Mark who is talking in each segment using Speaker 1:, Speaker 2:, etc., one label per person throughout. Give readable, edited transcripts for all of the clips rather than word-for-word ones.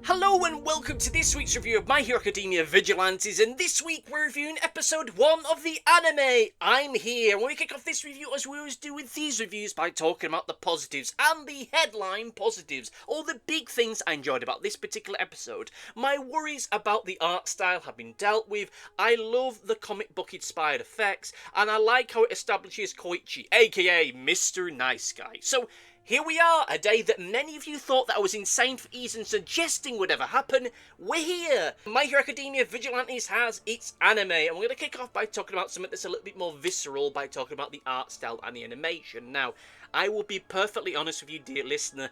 Speaker 1: Hello and welcome to this week's review of My Hero Academia Vigilantes, and this week we're reviewing episode 1 of the anime. I'm here, and we kick off this review as we always do with these reviews by talking about the positives and the headline positives, all the big things I enjoyed about this particular episode. My worries about the art style have been dealt with. I love the comic book inspired effects, and I like how it establishes Koichi, aka Mr. Nice Guy. So here we are, a day that many of you thought that I was insane for even suggesting would ever happen. We're here! My Hero Academia Vigilantes has its anime, and we're going to kick off by talking about something that's a little bit more visceral by talking about the art style and the animation. Now, I will be perfectly honest with you, dear listener.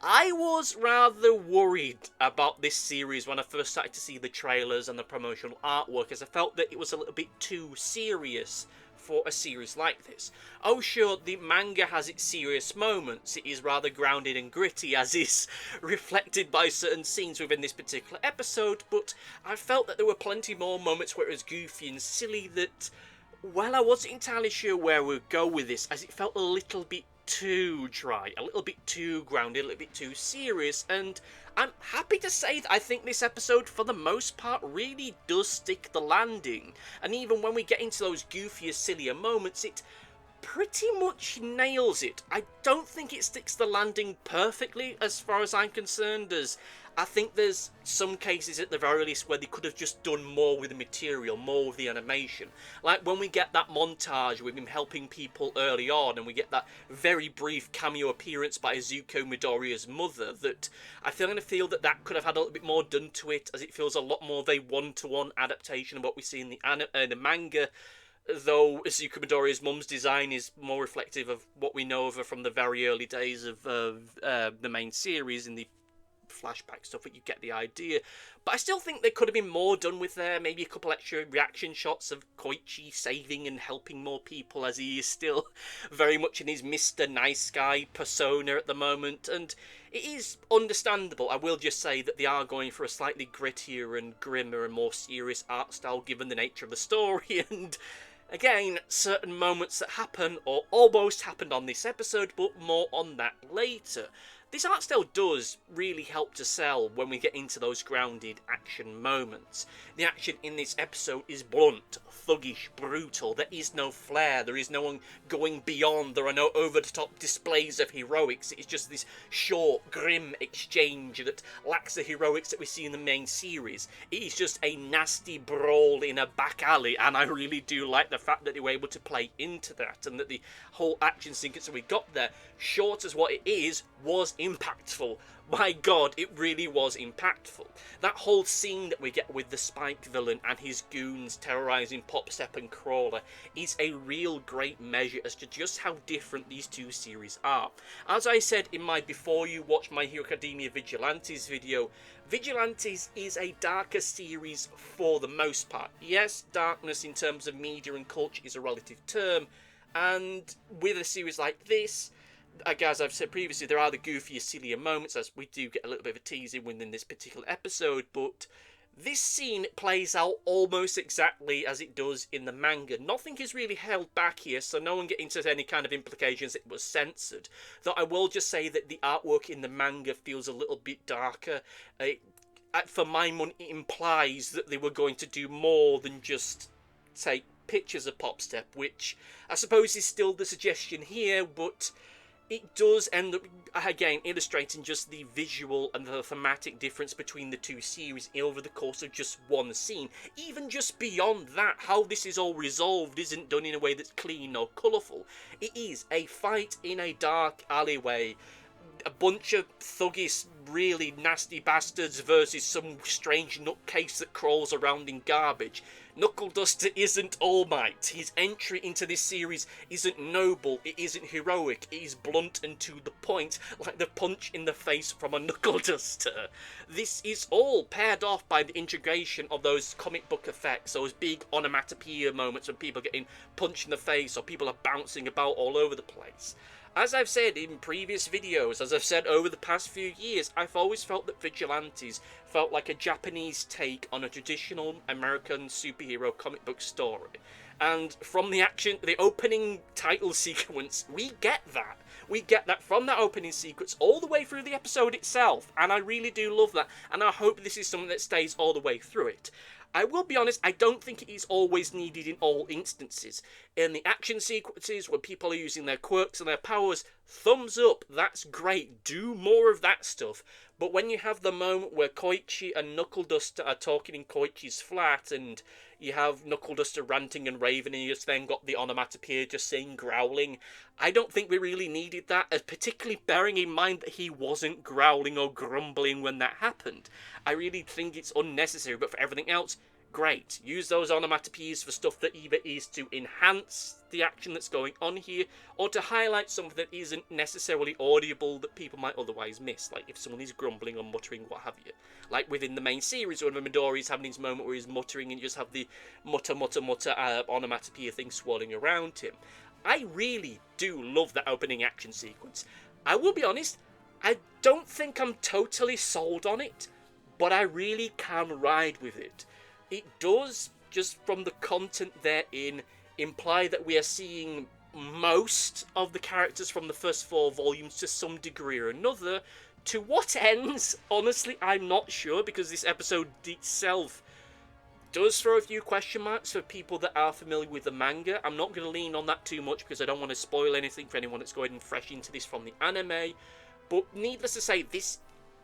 Speaker 1: I was rather worried about this series when I first started to see the trailers and the promotional artwork, as I felt that it was a little bit too serious for a series like this. Oh sure, the manga has its serious moments. It is rather grounded and gritty, as is reflected by certain scenes within this particular episode, but I felt that there were plenty more moments where it was goofy and silly that, well, I wasn't entirely sure where we'd go with this, as it felt a little bit too dry, a little bit too grounded, a little bit too serious, and I'm happy to say that I think this episode, for the most part, really does stick the landing. And even when we get into those goofier, sillier moments, it pretty much nails it. I don't think it sticks the landing perfectly, as far as I'm concerned, as I think there's some cases at the very least where they could have just done more with the material, more with the animation. Like when we get that montage with him helping people early on, and we get that very brief cameo appearance by Izuku Midoriya's mother, that I feel that that could have had a little bit more done to it, as it feels a lot more of a one-to-one adaptation of what we see in the manga. Though Izuku Midoriya's mum's design is more reflective of what we know of her from the very early days of the main series in the flashback stuff, but you get the idea. But I still think there could have been more done with there, maybe a couple extra reaction shots of Koichi saving and helping more people, as he is still very much in his Mr. Nice Guy persona at the moment, and it is understandable. I will just say that they are going for a slightly grittier and grimmer and more serious art style given the nature of the story, and again, certain moments that happen, or almost happened on this episode, but more on that later. This art style does really help to sell when we get into those grounded action moments. The action in this episode is blunt, thuggish, brutal. There is no flair, there is no one going beyond, there are no over-the-top displays of heroics. It's just this short, grim exchange that lacks the heroics that we see in the main series. It is just a nasty brawl in a back alley, and I really do like the fact that they were able to play into that, and that the whole action sequence that we got there, short as what it is, was impactful. My god, it really was impactful. That whole scene that we get with the Spike villain and his goons terrorising Popstep and Crawler is a real great measure as to just how different these two series are. As I said in my Before You Watch My Hero Academia Vigilantes video, Vigilantes is a darker series for the most part. Yes, darkness in terms of media and culture is a relative term, and with a series like this, as I've said previously, there are the goofier, sillier moments, as we do get a little bit of a teasing within this particular episode, but this scene plays out almost exactly as it does in the manga. Nothing is really held back here, so no one get into any kind of implications it was censored. Though I will just say that the artwork in the manga feels a little bit darker. For my money, it implies that they were going to do more than just take pictures of Popstep, which I suppose is still the suggestion here, but it does end up, again, illustrating just the visual and the thematic difference between the two series over the course of just one scene. Even just beyond that, how this is all resolved isn't done in a way that's clean or colourful. It is a fight in a dark alleyway. A bunch of thuggish, really nasty bastards versus some strange nutcase that crawls around in garbage. Knuckle Duster isn't All Might. His entry into this series isn't noble, it isn't heroic, it is blunt and to the point, like the punch in the face from a Knuckle Duster. This is all paired off by the integration of those comic book effects, those big onomatopoeia moments when people are getting punched in the face or people are bouncing about all over the place. As I've said in previous videos, as I've said over the past few years, I've always felt that Vigilantes felt like a Japanese take on a traditional American superhero comic book story. And from the opening title sequence, we get that. We get that from that opening sequence all the way through the episode itself, and I really do love that, and I hope this is something that stays all the way through it. I will be honest, I don't think it is always needed in all instances. In the action sequences, when people are using their quirks and their powers, thumbs up, that's great, do more of that stuff. But when you have the moment where Koichi and Knuckle Duster are talking in Koichi's flat, and you have Knuckle Duster ranting and raving, and you just then got the onomatopoeia just saying growling, I don't think we really needed that, particularly bearing in mind that he wasn't growling or grumbling when that happened. I really think it's unnecessary, but for everything else, great. Use those onomatopoeias for stuff that either is to enhance the action that's going on here, or to highlight something that isn't necessarily audible that people might otherwise miss, like if someone is grumbling or muttering, what have you. Like within the main series, when Midori's having his moment where he's muttering and you just have the mutter onomatopoeia thing swirling around him. I really do love that opening action sequence. I will be honest, I don't think I'm totally sold on it, but I really can ride with it. It does, just from the content therein, imply that we are seeing most of the characters from the first 4 volumes to some degree or another. To what ends? Honestly, I'm not sure, because this episode itself does throw a few question marks for people that are familiar with the manga. I'm not going to lean on that too much because I don't want to spoil anything for anyone that's going fresh into this from the anime. But needless to say, this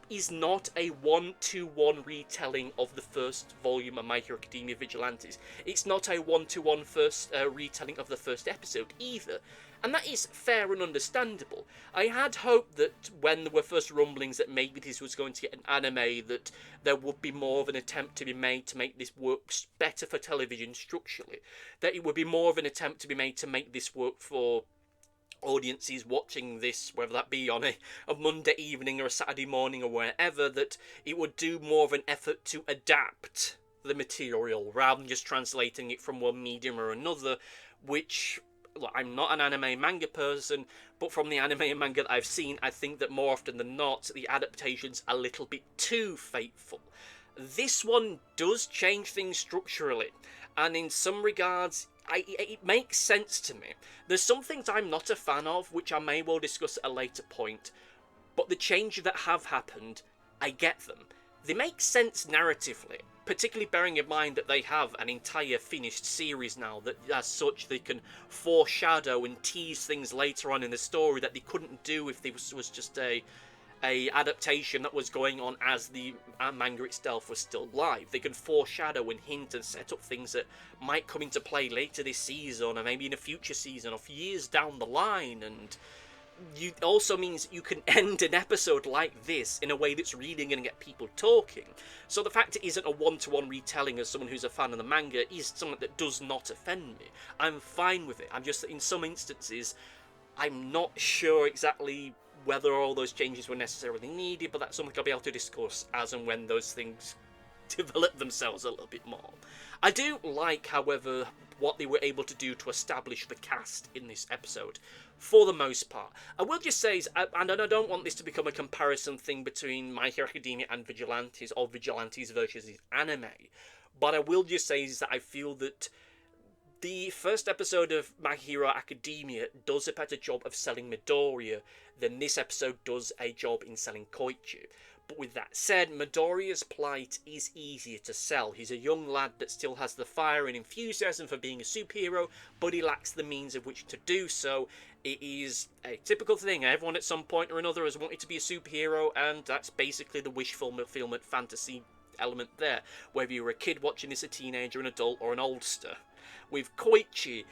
Speaker 1: is not a 1-to-1 retelling of the first volume of My Hero Academia Vigilantes. It's not a 1-to-1 retelling of the first episode either. And that is fair and understandable. I had hoped that when there were first rumblings that maybe this was going to get an anime, that there would be more of an attempt to be made to make this work better for television structurally. That it would be more of an attempt to be made to make this work for audiences watching this, whether that be on a Monday evening or a Saturday morning or wherever, that it would do more of an effort to adapt the material rather than just translating it from one medium or another, which, look, I'm not an anime manga person, but from the anime and manga that I've seen, I think that more often than not, the adaptation's a little bit too faithful. This one does change things structurally, and in some regards, it makes sense to me. There's some things I'm not a fan of, which I may well discuss at a later point, but the changes that have happened, I get them. They make sense narratively, particularly bearing in mind that they have an entire finished series now, that as such they can foreshadow and tease things later on in the story that they couldn't do if this was just a adaptation that was going on as the manga itself was still live. They can foreshadow and hint and set up things that might come into play later this season, or maybe in a future season, or years down the line, and it also means you can end an episode like this in a way that's really going to get people talking. So the fact it isn't a 1-to-1 retelling as someone who's a fan of the manga is something that does not offend me. I'm fine with it. I'm just, in some instances, I'm not sure exactly whether all those changes were necessarily needed, but that's something I'll be able to discuss as and when those things develop themselves a little bit more. I do like, however, what they were able to do to establish the cast in this episode, for the most part. I will just say, and I don't want this to become a comparison thing between My Hero Academia and Vigilantes, or Vigilantes versus the anime, but I will just say is that I feel that the first episode of My Hero Academia does a better job of selling Midoriya than this episode does a job in selling Koichi. But with that said, Midoriya's plight is easier to sell. He's a young lad that still has the fire and enthusiasm for being a superhero, but he lacks the means of which to do so. It is a typical thing. Everyone at some point or another has wanted to be a superhero, and that's basically the wish fulfillment fantasy element there. Whether you're a kid watching this, a teenager, an adult, or an oldster. With Koichi,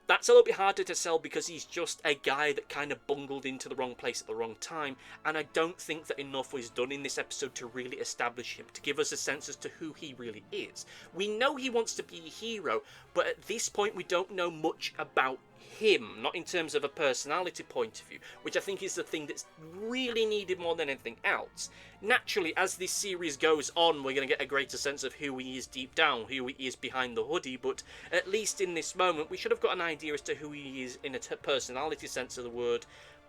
Speaker 1: that's a little bit harder to sell because he's just a guy that kind of bungled into the wrong place at the wrong time, and I don't think that enough was done in this episode to really establish him, to give us a sense as to who he really is. We know he wants to be a hero, but at this point we don't know much about him, not in terms of a personality point of view, which I think is the thing that's really needed more than anything else. Naturally, as this series goes on, we're going to get a greater sense of who he is deep down, who he is behind the hoodie, but at least in this moment, we should have got an idea as to who he is in a personality sense of the word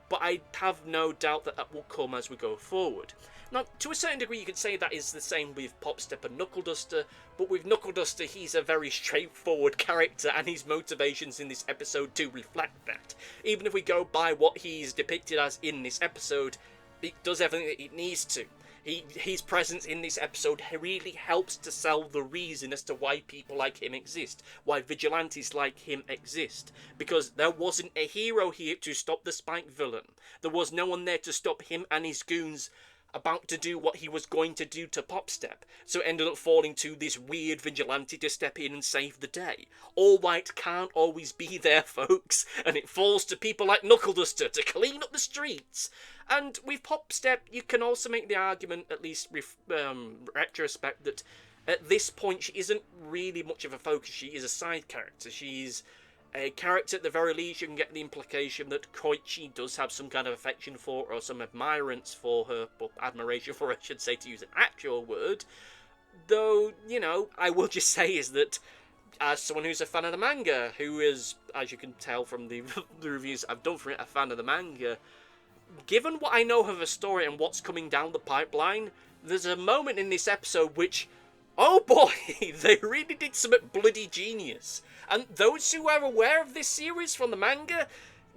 Speaker 1: but I have no doubt that that will come as we go forward. Now, to a certain degree, you could say that is the same with Popstep and Knuckle Duster, but with Knuckle Duster, he's a very straightforward character, and his motivations in this episode do reflect that. Even if we go by what he's depicted as in this episode, it does everything that it needs to. His presence in this episode really helps to sell the reason as to why people like him exist, why vigilantes like him exist. Because there wasn't a hero here to stop the Spike villain. There was no one there to stop him and his goons about to do what he was going to do to Popstep, so it ended up falling to this weird vigilante to step in and save the day. All Might can't always be there, folks, and it falls to people like Knuckle Duster to clean up the streets. And with Popstep, you can also make the argument, at least retrospect, that at this point she isn't really much of a focus. She is a side character. She's a character, at the very least. You can get the implication that Koichi does have some kind of affection for her, or some admirance for her, or admiration for her, I should say, to use an actual word. Though, you know, I will just say is that, as someone who's a fan of the manga, who is, as you can tell from the reviews I've done for it, a fan of the manga, given what I know of her story and what's coming down the pipeline, there's a moment in this episode which, oh boy, they really did some bloody genius. And those who are aware of this series from the manga,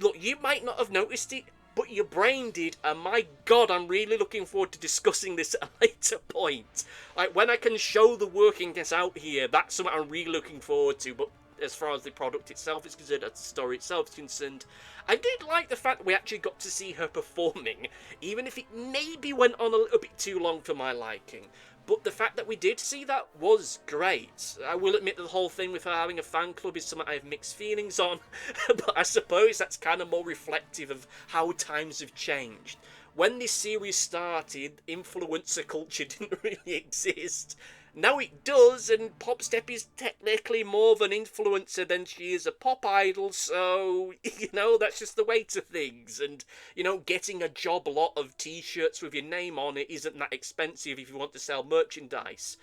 Speaker 1: look, you might not have noticed it, but your brain did, and my god, I'm really looking forward to discussing this at a later point. Like, when I can show the workings out here, that's something I'm really looking forward to, but as far as the product itself is concerned, as the story itself is concerned, I did like the fact that we actually got to see her performing, even if it maybe went on a little bit too long for my liking. But the fact that we did see that was great. I will admit that the whole thing with her having a fan club is something I have mixed feelings on, but I suppose that's kind of more reflective of how times have changed. When this series started, influencer culture didn't really exist. Now it does, and Popstep is technically more of an influencer than she is a pop idol, so, you know, that's just the way to things. And, you know, getting a job lot of t-shirts with your name on it isn't that expensive if you want to sell merchandise.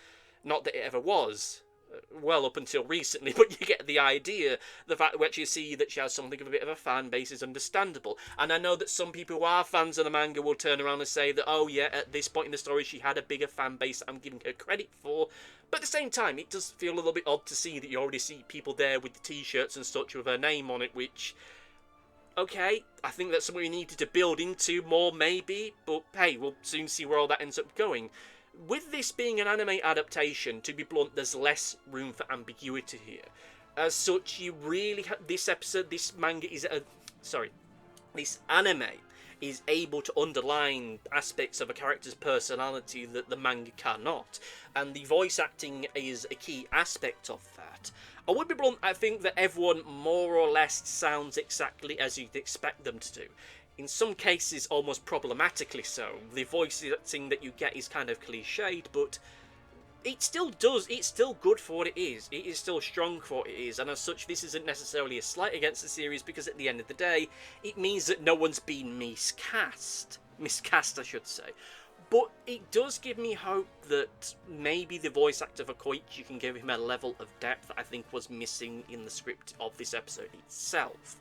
Speaker 1: Not that it ever was. Well, up until recently, but you get the idea. The fact that we actually see that she has something of a bit of a fan base is understandable. And I know that some people who are fans of the manga will turn around and say that, oh yeah, at this point in the story she had a bigger fan base that I'm giving her credit for. But at the same time, it does feel a little bit odd to see that you already see people there with the t-shirts and such with her name on it, which, okay, I think that's something we needed to build into more maybe, but hey, we'll soon see where all that ends up going. With this being an anime adaptation, to be blunt, there's less room for ambiguity here. As such, you really this anime is able to underline aspects of a character's personality that the manga cannot, and the voice acting is a key aspect of that. I would be blunt, I think that everyone more or less sounds exactly as you'd expect them to do. In some cases, almost problematically so. The voice acting that you get is kind of cliched, but it still does. It's still good for what it is. It is still strong for what it is, and as such, this isn't necessarily a slight against the series, because at the end of the day, it means that no one's been miscast, I should say. But it does give me hope that maybe the voice actor for Koichi can give him a level of depth that I think was missing in the script of this episode itself.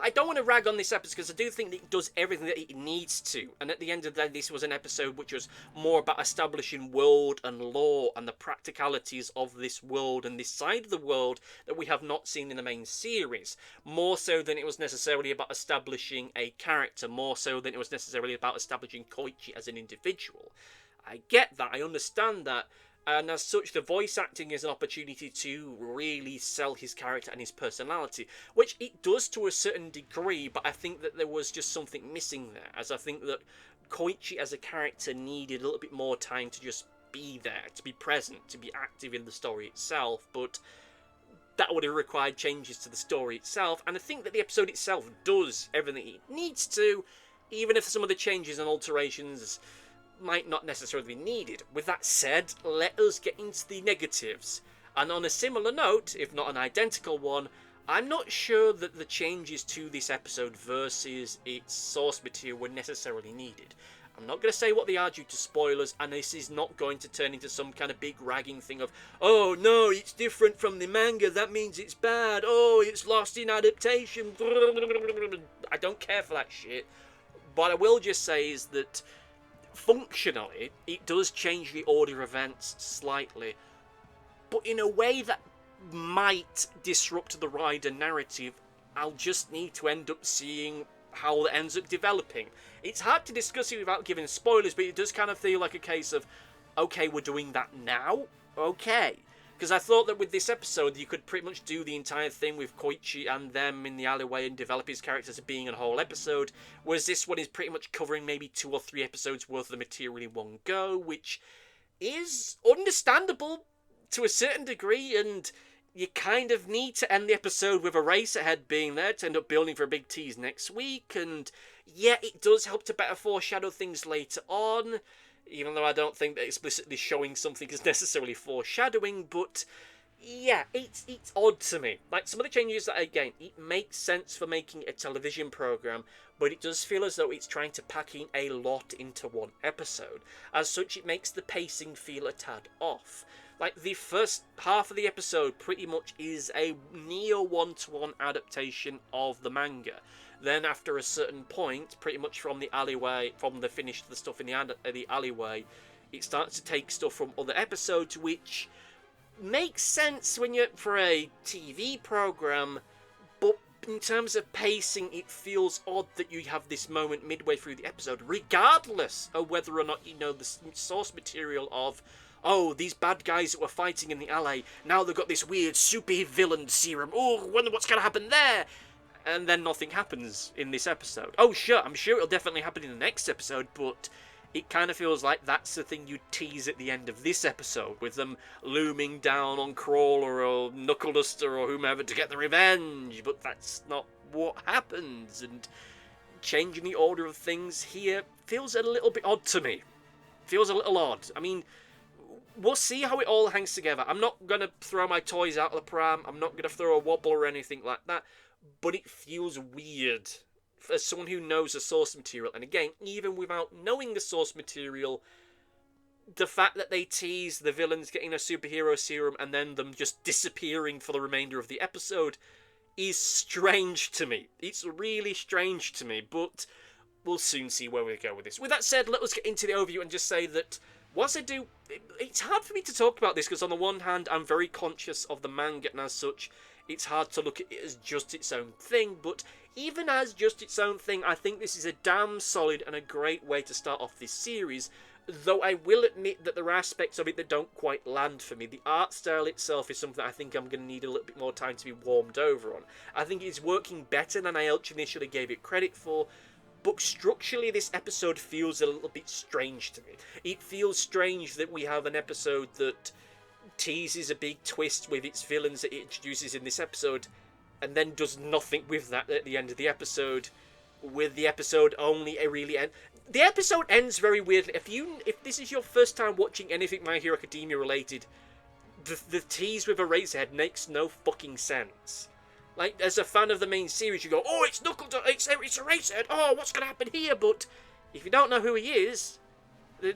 Speaker 1: I don't want to rag on this episode because I do think that it does everything that it needs to, and at the end of the day this was an episode which was more about establishing world and lore and the practicalities of this world and this side of the world that we have not seen in the main series, more so than it was necessarily about establishing a character, more so than it was necessarily about establishing Koichi as an individual. I get that, I understand that, and as such, the voice acting is an opportunity to really sell his character and his personality, which it does to a certain degree, but I think that there was just something missing there, as I think that Koichi as a character needed a little bit more time to just be there, to be present, to be active in the story itself, but that would have required changes to the story itself, and I think that the episode itself does everything it needs to, even if some of the changes and alterations might not necessarily be needed. With that said, let us get into the negatives. And on a similar note, if not an identical one, I'm not sure that the changes to this episode versus its source material were necessarily needed. I'm not going to say what they are due to spoilers, and this is not going to turn into some kind of big ragging thing of, oh no, it's different from the manga, that means it's bad, oh, it's lost in adaptation. I don't care for that shit. What I will just say is that functionally, it does change the order of events slightly, but in a way that might disrupt the rider narrative. I'll just need to end up seeing how it ends up developing. It's hard to discuss it without giving spoilers, but it does kind of feel like a case of, okay, we're doing that now? Okay. Because I thought that with this episode, you could pretty much do the entire thing with Koichi and them in the alleyway and develop his characters as being a whole episode, whereas this one is pretty much covering maybe 2 or 3 episodes worth of the material in one go, which is understandable to a certain degree, and you kind of need to end the episode with a race ahead being there to end up building for a big tease next week, and yeah, it does help to better foreshadow things later on, even though I don't think that explicitly showing something is necessarily foreshadowing, but yeah, it's odd to me. Like, some of the changes that, again, it makes sense for making a television program, but it does feel as though it's trying to pack in a lot into one episode. As such, it makes the pacing feel a tad off. Like, the first half of the episode pretty much is a near one-to-one adaptation of the manga. Then, after a certain point, pretty much from the alleyway, from the finish of the stuff in the alleyway, it starts to take stuff from other episodes, which makes sense when you're for a TV program, but in terms of pacing, it feels odd that you have this moment midway through the episode, regardless of whether or not you know the source material of, oh, these bad guys that were fighting in the alley, now they've got this weird super villain serum, oh, wonder what's going to happen there, and then nothing happens in this episode. Oh, sure, I'm sure it'll definitely happen in the next episode, but it kind of feels like that's the thing you tease at the end of this episode, with them looming down on Crawler or Knuckle Duster or whomever to get the revenge, but that's not what happens, and changing the order of things here feels a little bit odd to me. Feels a little odd. I mean, we'll see how it all hangs together. I'm not going to throw my toys out of the pram, I'm not going to throw a wobble or anything like that, but it feels weird as someone who knows the source material. And again, even without knowing the source material, the fact that they tease the villains getting a superhero serum and then them just disappearing for the remainder of the episode is strange to me. It's really strange to me, but we'll soon see where we go with this. With that said, let us get into the overview and just say that whilst I do, it's hard for me to talk about this because on the one hand, I'm very conscious of the manga, and as such, it's hard to look at it as just its own thing, but even as just its own thing, I think this is a damn solid and a great way to start off this series, though I will admit that there are aspects of it that don't quite land for me. The art style itself is something I think I'm going to need a little bit more time to be warmed over on. I think it's working better than I initially gave it credit for, but structurally this episode feels a little bit strange to me. It feels strange that we have an episode that teases a big twist with its villains that it introduces in this episode, and then does nothing with that at the end of the episode, with the episode only a really end. The episode ends very weirdly. If this is your first time watching anything My Hero Academia related, the tease with Eraserhead makes no fucking sense. Like, as a fan of the main series, you go, oh, it's it's Eraserhead, oh, what's going to happen here? But if you don't know who he is, then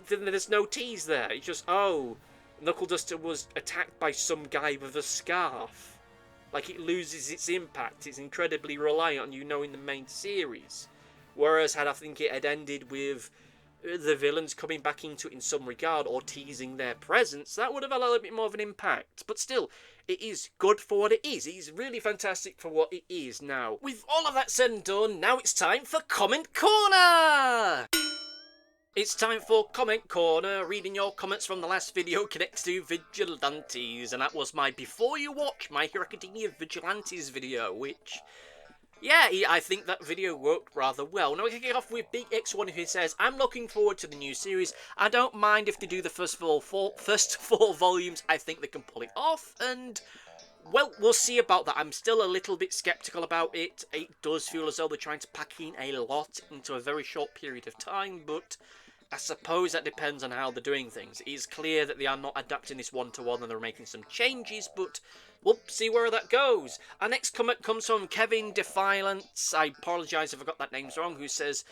Speaker 1: there's no tease there. It's just, oh, Knuckle Duster was attacked by some guy with a scarf. Like, it loses its impact. It's incredibly reliant on you knowing the main series. Whereas, I think it had ended with the villains coming back into it in some regard, or teasing their presence, that would have had a little bit more of an impact. But still, it is good for what it is. It is really fantastic for what it is. Now, with all of that said and done, now it's time for Comment Corner! It's time for Comment Corner, reading your comments from the last video connected to Vigilantes, and that was my Before You Watch My Hero Academia Vigilantes video, which, yeah, I think that video worked rather well. Now we can kick off with Big X1 who says, I'm looking forward to the new series. I don't mind if they do the first four volumes, I think they can pull it off, and well, we'll see about that. I'm still a little bit sceptical about it. It does feel as though they're trying to pack in a lot into a very short period of time, but I suppose that depends on how they're doing things. It is clear that they are not adapting this one-to-one and they're making some changes, but we'll see where that goes. Our next comment comes from Kevin Defiance. I apologise if I got that name wrong. Who says,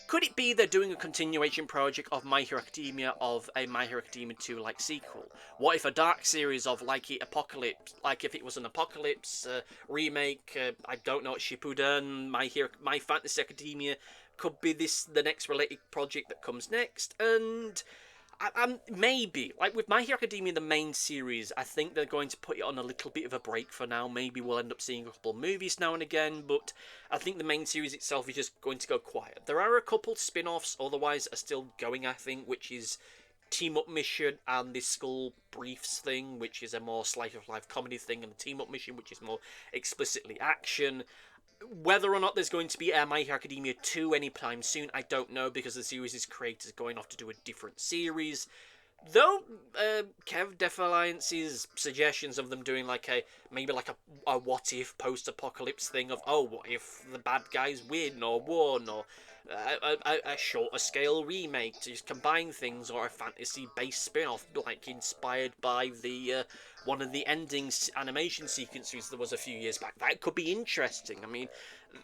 Speaker 1: could it be they're doing a continuation project of My Hero Academia of a My Hero Academia 2 like sequel? What if a dark series of like if it was an Apocalypse remake, I don't know, Shippuden, My Fantasy Academia, could be this the next related project that comes next? And maybe, like with My Hero Academia, the main series, I think they're going to put it on a little bit of a break for now. Maybe we'll end up seeing a couple of movies now and again, but I think the main series itself is just going to go quiet. There are a couple spin-offs, otherwise, are still going, I think, which is Team Up Mission and this Skull Briefs thing, which is a more slice-of-life comedy thing, and the Team Up Mission, which is more explicitly action. Whether or not there's going to be a My Hero Academia 2 anytime soon, I don't know, because the series' creator is going off to do a different series. Though, Kev Defiance's suggestions of them doing maybe a what-if post-apocalypse thing of, oh, what if the bad guys win or won, or a shorter scale remake to just combine things, or a fantasy-based spin-off, like inspired by the one of the endings animation sequences there was a few years back. That could be interesting. I mean,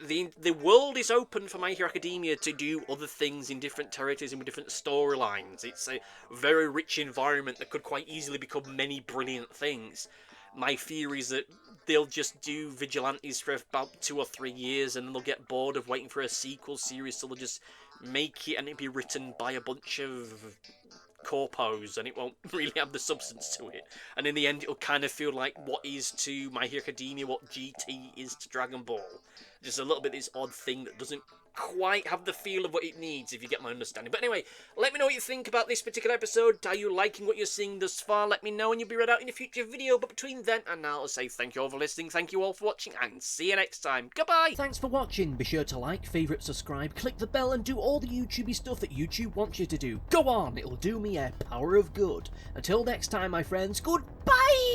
Speaker 1: the world is open for My Hero Academia to do other things in different territories and with different storylines. It's a very rich environment that could quite easily become many brilliant things. My theory is that they'll just do Vigilantes for about 2 or 3 years, and then they'll get bored of waiting for a sequel series, so they'll just make it and it'll be written by a bunch of corpos, and it won't really have the substance to it. And in the end, it'll kind of feel like what is to My Hero Academia what GT is to Dragon Ball. Just a little bit of this odd thing that doesn't quite have the feel of what it needs, if you get my understanding. But anyway, let me know what you think about this particular episode. Are you liking what you're seeing thus far? Let me know, and you'll be read out in a future video. But between then and now, I'll say thank you all for listening, thank you all for watching, and see you next time. Goodbye!
Speaker 2: Thanks for watching. Be sure to like, favourite, subscribe, click the bell, and do all the YouTubey stuff that YouTube wants you to do. Go on, it'll do me a power of good. Until next time, my friends, goodbye!